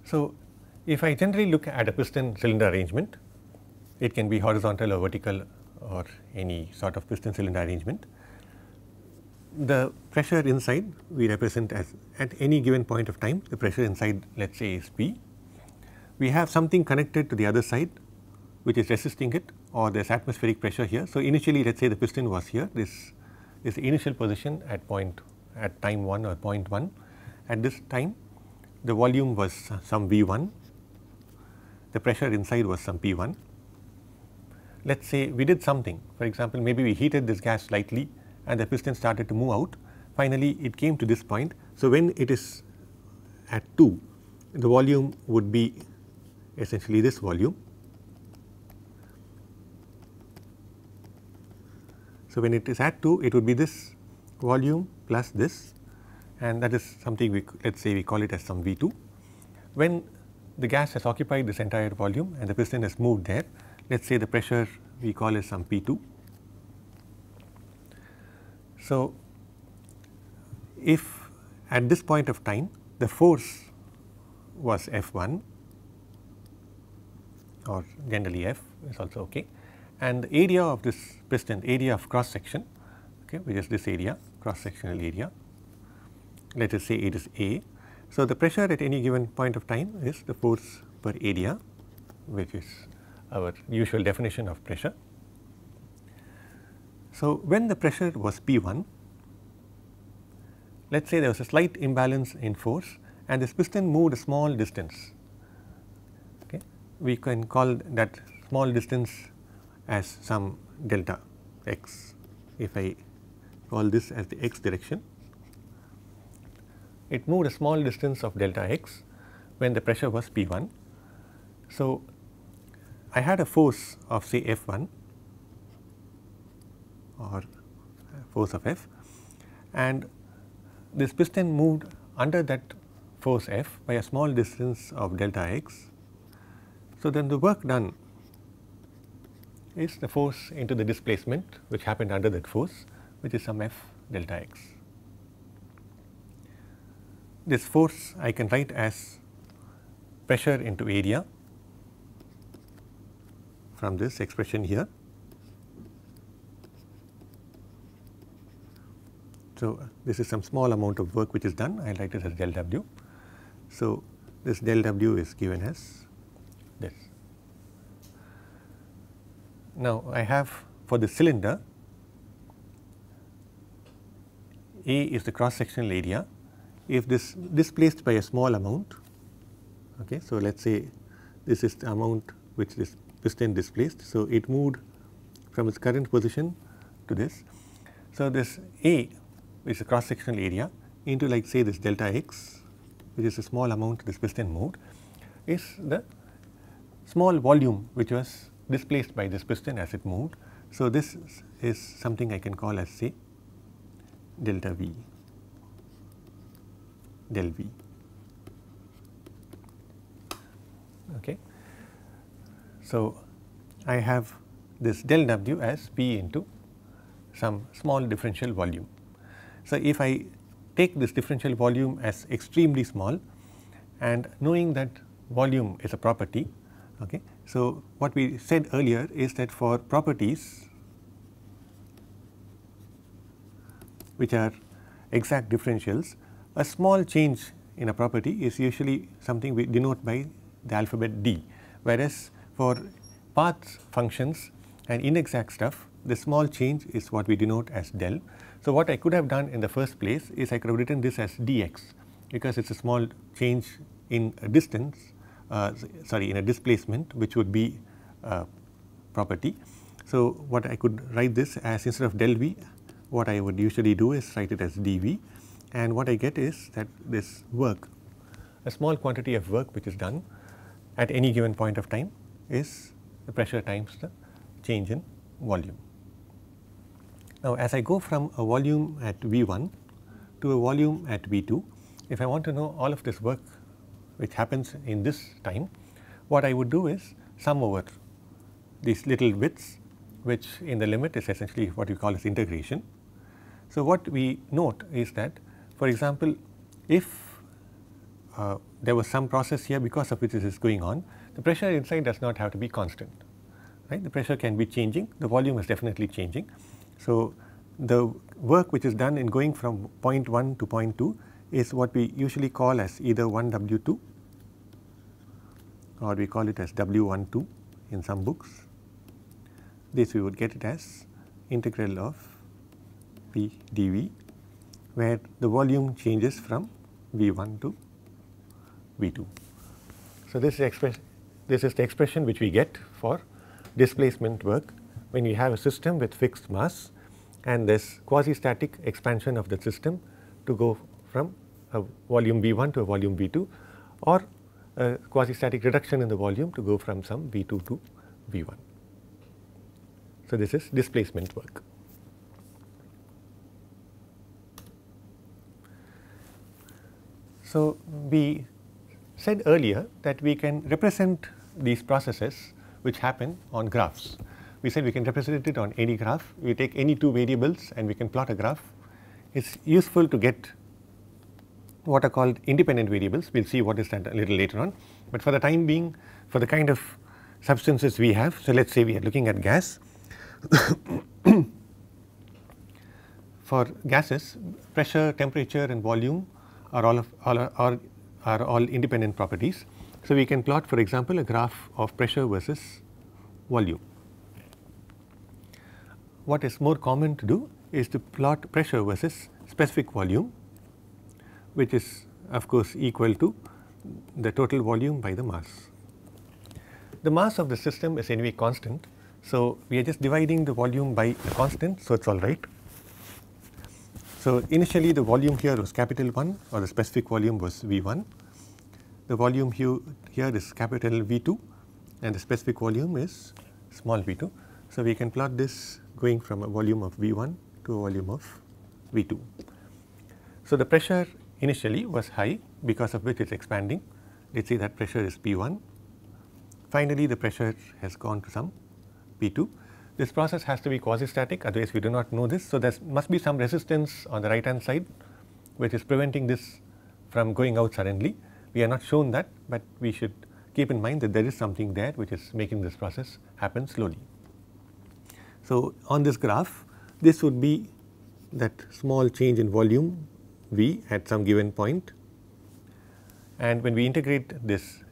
So, if I generally look at a piston cylinder arrangement, it can be horizontal or vertical or any sort of piston cylinder arrangement. The pressure inside we represent as at any given point of time, the pressure inside, let us say, is P. We have something connected to the other side which is resisting it, or there is atmospheric pressure here. So, initially let us say the piston was here, this is the initial position at time 1 or point 1. At this time the volume was some V1, the pressure inside was some P1. Let us say we did something, for example, maybe we heated this gas slightly and the piston started to move out, finally it came to this point. So, when it is at 2, the volume would be essentially this volume. So, when it is at 2, it would be this volume plus this, and that is something we let us say we call it as some V2. When the gas has occupied this entire volume and the piston has moved there, let us say the pressure we call as some P2. So, if at this point of time the force was F1, or generally F is also okay, and the area of this piston, area of cross section, okay, which is this area, cross sectional area, let us say it is A. So, the pressure at any given point of time is the force per area, which is our usual definition of pressure. So, when the pressure was P1, let us say there was a slight imbalance in force and this piston moved a small distance. Okay. We can call that small distance as some delta x. If I call this as the x direction, it moved a small distance of delta x when the pressure was P1. So, I had a force of say F1 or force of F, and this piston moved under that force F by a small distance of delta x. So, then the work done is the force into the displacement which happened under that force, which is some F delta x. This force I can write as pressure into area from this expression here. So, this is some small amount of work which is done, I will write it as del W. So, this del W is given as this. Now, I have for the cylinder, A is the cross sectional area. If this displaced by a small amount, okay, so let us say this is the amount which this piston displaced. So, it moved from its current position to this. So, this A, which is the cross sectional area, into like say this delta x, which is a small amount this piston moved, is the small volume which was displaced by this piston as it moved. So, this is something I can call as say delta V, del V. Okay. So, I have this del W as P into some small differential volume. So, if I take this differential volume as extremely small and knowing that volume is a property, okay. So, what we said earlier is that for properties which are exact differentials, a small change in a property is usually something we denote by the alphabet D, whereas for path functions and inexact stuff, the small change is what we denote as del. So, what I could have done in the first place is I could have written this as dx, because it is a small change in a distance, in a displacement, which would be a property. So, what I could write this as, instead of del V, what I would usually do is write it as dV, and what I get is that this work, a small quantity of work which is done at any given point of time, is the pressure times the change in volume. Now, as I go from a volume at V1 to a volume at V2, if I want to know all of this work which happens in this time, what I would do is sum over these little bits, which in the limit is essentially what we call as integration. So, what we note is that, for example, if there was some process here because of which this is going on, the pressure inside does not have to be constant, right. The pressure can be changing, the volume is definitely changing. So, the work which is done in going from point 1 to point 2 is what we usually call as either 1W2 or we call it as W12 in some books. This we would get it as integral of P dV, where the volume changes from V1 to V2. So, this is the expression which we get for displacement work when we have a system with fixed mass and this quasi-static expansion of the system to go from a volume V1 to a volume V2, or a quasi-static reduction in the volume to go from some V2 to V1. So, this is displacement work. So, we said earlier that we can represent these processes which happen on graphs. We said we can represent it on any graph. We take any two variables and we can plot a graph. It is useful to get what are called independent variables. We will see what is that a little later on, but for the time being, for the kind of substances we have, so let us say we are looking at gas. For gases, pressure, temperature and volume are all independent properties. So, we can plot, for example, a graph of pressure versus volume. What is more common to do is to plot pressure versus specific volume, which is of course equal to the total volume by the mass. The mass of the system is anyway constant. So, we are just dividing the volume by a constant, so it is all right. So, initially the volume here was capital 1 or the specific volume was V1. The volume here is capital V2 and the specific volume is small v2. So, we can plot this going from a volume of V1 to a volume of V2. So, the pressure initially was high because of which it is expanding. Let us say that pressure is P1. Finally, the pressure has gone to some P2. This process has to be quasi-static, otherwise we do not know this. So, there must be some resistance on the right hand side which is preventing this from going out suddenly. We are not shown that, but we should keep in mind that there is something there which is making this process happen slowly. So, on this graph, this would be that small change in volume V at some given point, and when we integrate this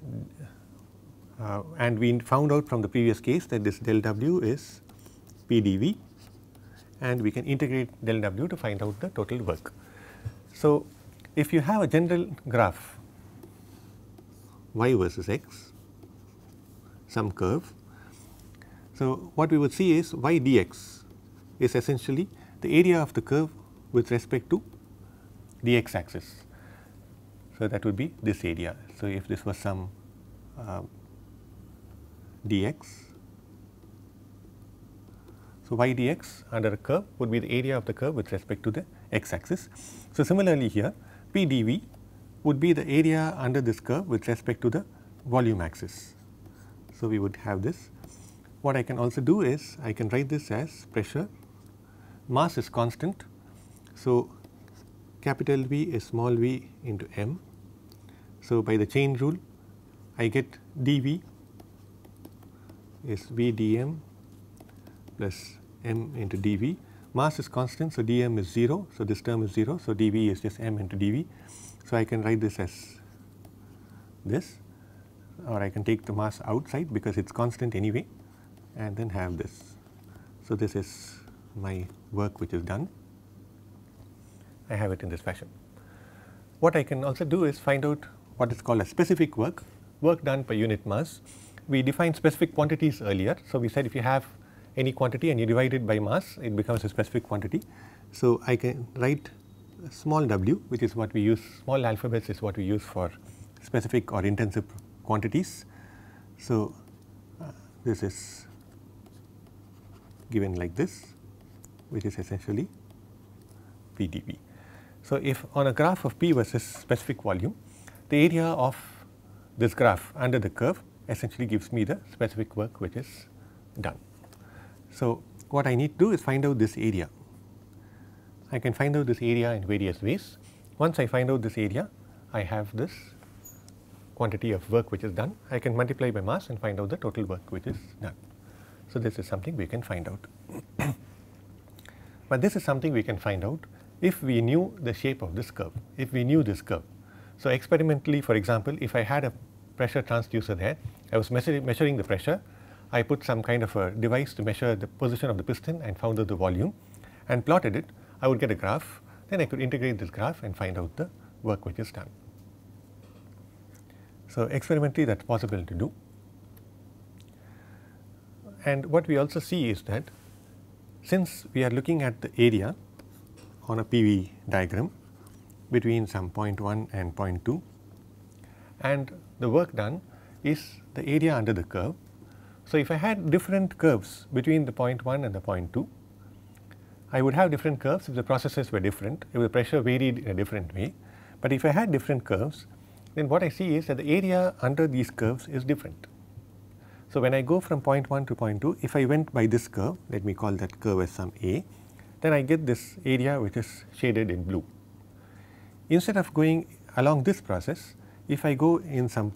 and we found out from the previous case that this del W is P dV, and we can integrate del W to find out the total work. So, if you have a general graph y versus x, some curve, so what we would see is y dx is essentially the area of the curve with respect to the x axis. So, that would be this area. So, if this was some dx, so y dx under a curve would be the area of the curve with respect to the x axis. So, similarly here P dV would be the area under this curve with respect to the volume axis. So, we would have this. What I can also do is I can write this as pressure, mass is constant. So, capital V is small v into m. So, by the chain rule I get dV is V dm plus m into dV. Mass is constant, so dm is 0. So, this term is 0. So, dV is just m into dV. So, I can write this as this, or I can take the mass outside because it is constant anyway and then have this. So, this is my work which is done. I have it in this fashion. What I can also do is find out what is called a specific work, work done per unit mass. We defined specific quantities earlier. So, we said if you have any quantity and you divide it by mass, it becomes a specific quantity. So, I can write small w, which is what we use, small alphabets is what we use for specific or intensive quantities. So, this is given like this, which is essentially P dV. So, if on a graph of P versus specific volume, the area of this graph under the curve essentially gives me the specific work which is done. So, what I need to do is find out this area. I can find out this area in various ways. Once I find out this area, I have this quantity of work which is done, I can multiply by mass and find out the total work which is done. So, this is something we can find out. But this is something we can find out if we knew the shape of this curve, if we knew this curve. So, experimentally, for example, if I had a pressure transducer there, I was measuring the pressure, I put some kind of a device to measure the position of the piston and found out the volume and plotted it, I would get a graph, then I could integrate this graph and find out the work which is done. So, experimentally that is possible to do. And what we also see is that since we are looking at the area on a PV diagram between some point 1 and point 2 and the work done is the area under the curve. So, if I had different curves between the point 1 and the point 2, I would have different curves if the processes were different, if the pressure varied in a different way. But if I had different curves, then what I see is that the area under these curves is different. So, when I go from point 1 to point 2, if I went by this curve, let me call that curve as some A, then I get this area which is shaded in blue. Instead of going along this process, if I go in some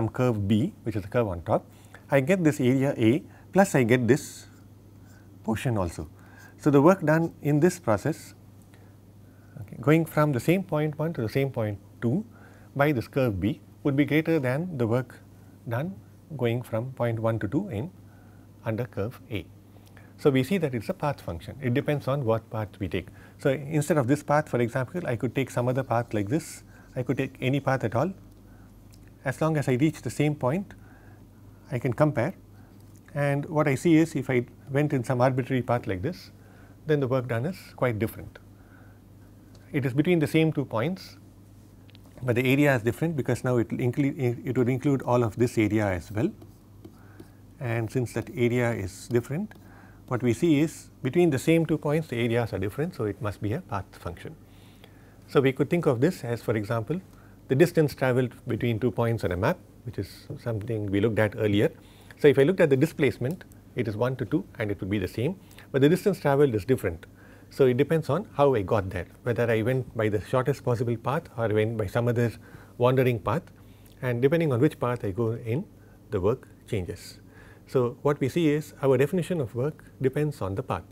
curve B, which is the curve on top, I get this area A plus I get this portion also. So, the work done in this process, going from the same point 1 to the same point 2 by this curve B would be greater than the work done going from point 1 to 2 in under curve A. So, we see that it is a path function, it depends on what path we take. So, instead of this path, for example, I could take some other path like this, I could take any path at all. As long as I reach the same point, I can compare, and what I see is if I went in some arbitrary path like this, then the work done is quite different. It is between the same 2 points, but the area is different because now it would include all of this area as well, and since that area is different, what we see is between the same 2 points the areas are different. So, it must be a path function. So, we could think of this as, for example, the distance travelled between 2 points on a map, which is something we looked at earlier. So, if I looked at the displacement, it is 1 to 2 and it would be the same, but the distance travelled is different. So, it depends on how I got there, whether I went by the shortest possible path or went by some other wandering path, and depending on which path I go in, the work changes. So, what we see is our definition of work depends on the path.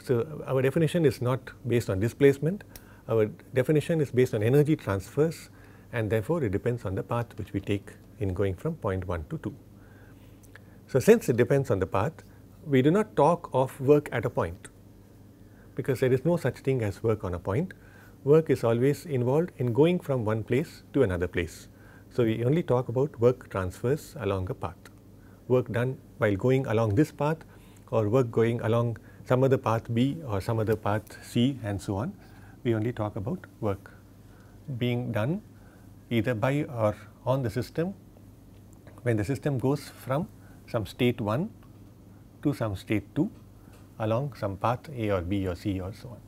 So, our definition is not based on displacement, our definition is based on energy transfers, and therefore, it depends on the path which we take in going from point 1 to 2. So, since it depends on the path, we do not talk of work at a point, because there is no such thing as work on a point. Work is always involved in going from one place to another place. So, we only talk about work transfers along a path, work done while going along this path or work going along some other path B or some other path C and so on. We only talk about work being done either by or on the system when the system goes from some state 1 to some state 2 along some path A or B or C or so on.